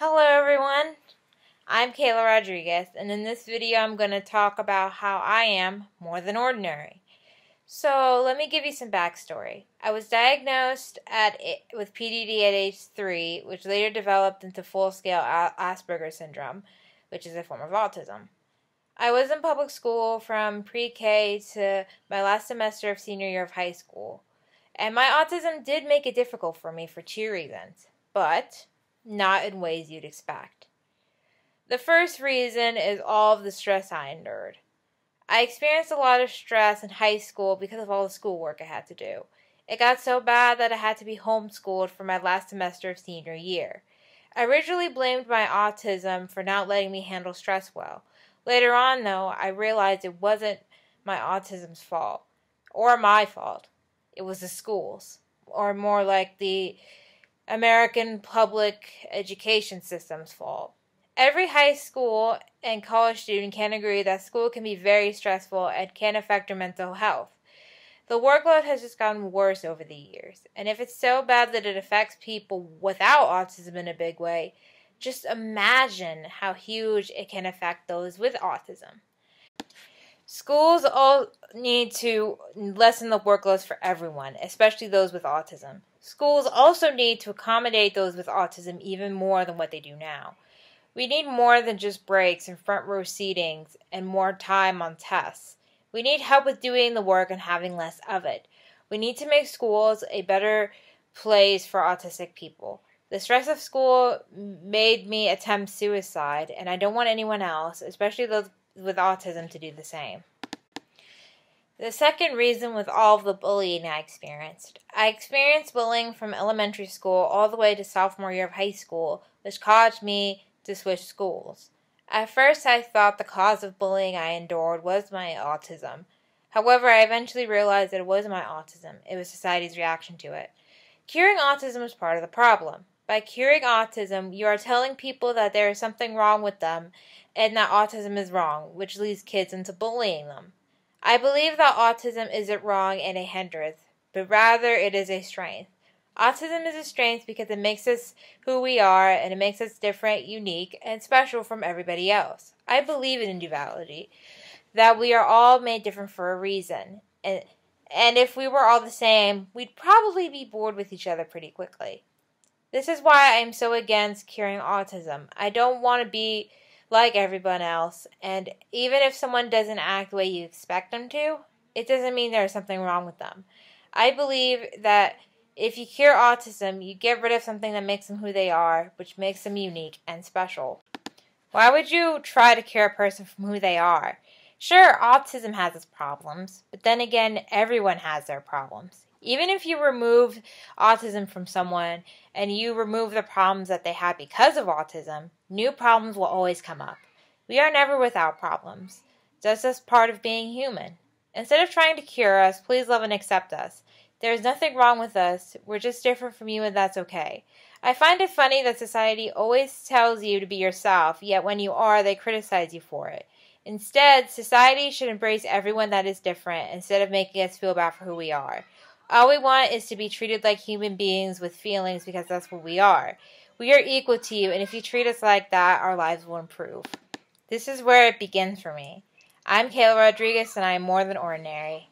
Hello everyone, I'm Kayla Rodriguez, and in this video I'm going to talk about how I am more than ordinary. So let me give you some backstory. I was diagnosed with PDD at age 3, which later developed into full-scale Asperger's syndrome, which is a form of autism. I was in public school from pre-K to my last semester of senior year of high school, and my autism did make it difficult for me for 2 reasons, but not in ways you'd expect. The first reason is all of the stress I endured. I experienced a lot of stress in high school because of all the schoolwork I had to do. It got so bad that I had to be homeschooled for my last semester of senior year. I originally blamed my autism for not letting me handle stress well. Later on, though, I realized it wasn't my autism's fault, or my fault. It was the school's, or more like the American public education system's fault. Every high school and college student can agree that school can be very stressful and can affect your mental health. The workload has just gotten worse over the years, and if it's so bad that it affects people without autism in a big way, just imagine how huge it can affect those with autism. Schools all need to lessen the workloads for everyone, especially those with autism. Schools also need to accommodate those with autism even more than what they do now. We need more than just breaks and front row seatings and more time on tests. We need help with doing the work and having less of it. We need to make schools a better place for autistic people. The stress of school made me attempt suicide, and I don't want anyone else, especially those with autism, to do the same. The second reason was all of the bullying I experienced. I experienced bullying from elementary school all the way to sophomore year of high school, which caused me to switch schools. At first, I thought the cause of bullying I endured was my autism. However, I eventually realized that it wasn't my autism. It was society's reaction to it. Curing autism is part of the problem. By curing autism, you are telling people that there is something wrong with them and that autism is wrong, which leads kids into bullying them. I believe that autism isn't wrong and a hindrance, but rather it is a strength. Autism is a strength because it makes us who we are, and it makes us different, unique, and special from everybody else. I believe in duality, that we are all made different for a reason, and if we were all the same, we'd probably be bored with each other pretty quickly. This is why I am so against curing autism. I don't want to be like everyone else, and even if someone doesn't act the way you expect them to, it doesn't mean there's something wrong with them. I believe that if you cure autism, you get rid of something that makes them who they are, which makes them unique and special. Why would you try to cure a person from who they are? Sure, autism has its problems, but then again, everyone has their problems. Even if you remove autism from someone and you remove the problems that they have because of autism, new problems will always come up. We are never without problems. That's just part of being human. Instead of trying to cure us, please love and accept us. There is nothing wrong with us. We're just different from you, and that's okay. I find it funny that society always tells you to be yourself, yet when you are, they criticize you for it. Instead, society should embrace everyone that is different instead of making us feel bad for who we are. All we want is to be treated like human beings with feelings because that's what we are. We are equal to you, and if you treat us like that, our lives will improve. This is where it begins for me. I'm Kayla Rodriguez, and I am more than ordinary.